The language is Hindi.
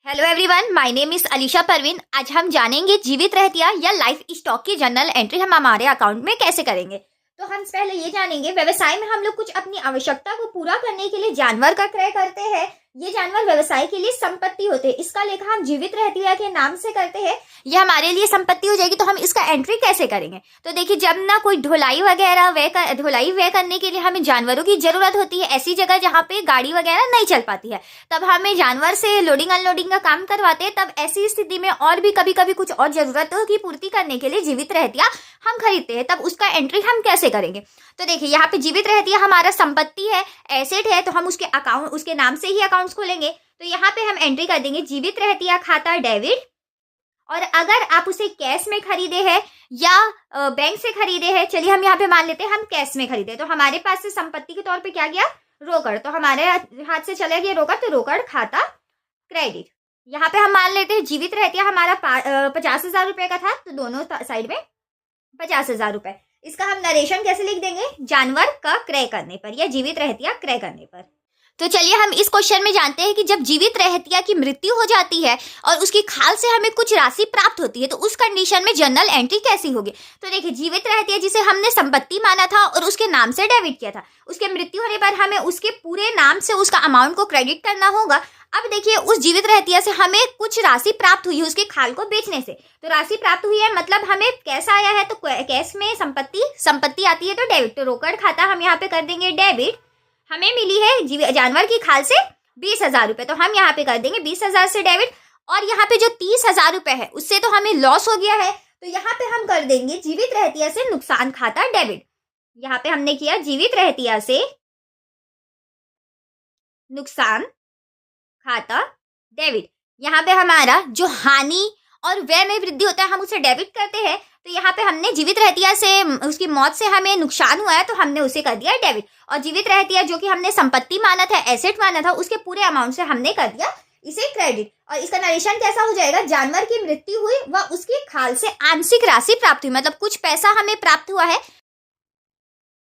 Hello everyone, my name is Alisha Parveen. आज हम जानेंगे जीवित रहतिया या लाइफ स्टॉक की जर्नल एंट्री हम हमारे अकाउंट में कैसे करेंगे। तो हम पहले ये जानेंगे, व्यवसाय में हम लोग कुछ अपनी आवश्यकता को पूरा करने के लिए जानवर का क्रय करते हैं। ये जानवर व्यवसाय के लिए संपत्ति होते हैं। इसका लेखा हम जीवित रहतिया के नाम से करते हैं। ये हमारे लिए संपत्ति हो जाएगी। तो हम इसका एंट्री कैसे करेंगे? तो देखिए, जब ना कोई ढुलाई वगैरह ढुलाई वे करने के लिए हमें जानवरों की जरूरत होती है, ऐसी जगह जहाँ पे गाड़ी वगैरह नहीं चल पाती है, तब हमें जानवर से लोडिंग अनलोडिंग का काम करवाते हैं। तब ऐसी स्थिति में और भी कभी कभी कुछ और जरूरतों की पूर्ति करने के लिए जीवित रहतिया हम खरीदते हैं। तब उसका एंट्री हम कैसे करेंगे? तो देखिए, यहाँ पे जीवित रहतिया हमारा संपत्ति है, एसेट है, तो हम उसके नाम से ही अकाउंट्स खोलेंगे। तो यहाँ पे हम एंट्री कर देंगे जीवित रहतिया खाता डेबिट। और अगर आप उसे कैश में खरीदे हैं या बैंक से खरीदे हैं, चलिए हम यहाँ पे मान लेते हैं हम कैश में खरीदे, तो हमारे पास से संपत्ति के तौर पे क्या गया? रोकड़। तो हमारे हाथ से चले गया रोकड़, तो रोकड़ खाता क्रेडिट। यहाँ पे हम मान लेते हैं जीवित रहतिया हमारा 50,000 रुपए का था, तो दोनों साइड में 50,000 रुपए। इसका हम नरेशन कैसे लिख देंगे? जानवर का क्रय करने पर या जीवित रहतिया क्रय करने पर। तो चलिए हम इस क्वेश्चन में जानते हैं कि जब जीवित रहतिया की मृत्यु हो जाती है और उसकी खाल से हमें कुछ राशि प्राप्त होती है, तो उस कंडीशन में जर्नल एंट्री कैसी होगी। तो देखिए, जीवित रहतिया जिसे हमने संपत्ति माना था और उसके नाम से डेबिट किया था, उसके मृत्यु होने पर हमें उसके पूरे नाम से उसका अमाउंट को क्रेडिट करना होगा। अब देखिए, उस जीवित रहतिया से हमें कुछ राशि प्राप्त हुई है उसके खाल को बेचने से। तो राशि प्राप्त हुई है मतलब हमें कैश आया है, तो कैश में संपत्ति आती है, तो डेबिट। तो रोकड़ खाता हम यहाँ पे कर देंगे डेबिट। हमें मिली है जानवर की खाल से 20,000 रुपए, तो हम यहाँ पे कर देंगे 20,000 से डेबिट। और यहाँ पे जो 30,000 रुपए है उससे तो हमें लॉस हो गया है, तो यहाँ पे हम कर देंगे जीवित रहतिया से नुकसान खाता डेबिट। यहाँ पे हमने किया जीवित रहतिया से नुकसान खाता डेबिट। यहाँ पे हमारा जो हानि और व्यय में वृद्धि होता है हम उसे डेबिट करते हैं। तो यहाँ पे हमने जीवित रहतिया से उसकी मौत से हमें नुकसान हुआ है, तो हमने उसे कर दिया डेबिट। और जीवित रहतिया जो कि हमने संपत्ति माना था, एसेट माना था, उसके पूरे अमाउंट से हमने कर दिया इसे क्रेडिट। और इसका नरेशन कैसा हो जाएगा? जानवर की मृत्यु हुई व उसकी खाल से आंशिक राशि प्राप्त हुई, मतलब कुछ पैसा हमें प्राप्त हुआ है,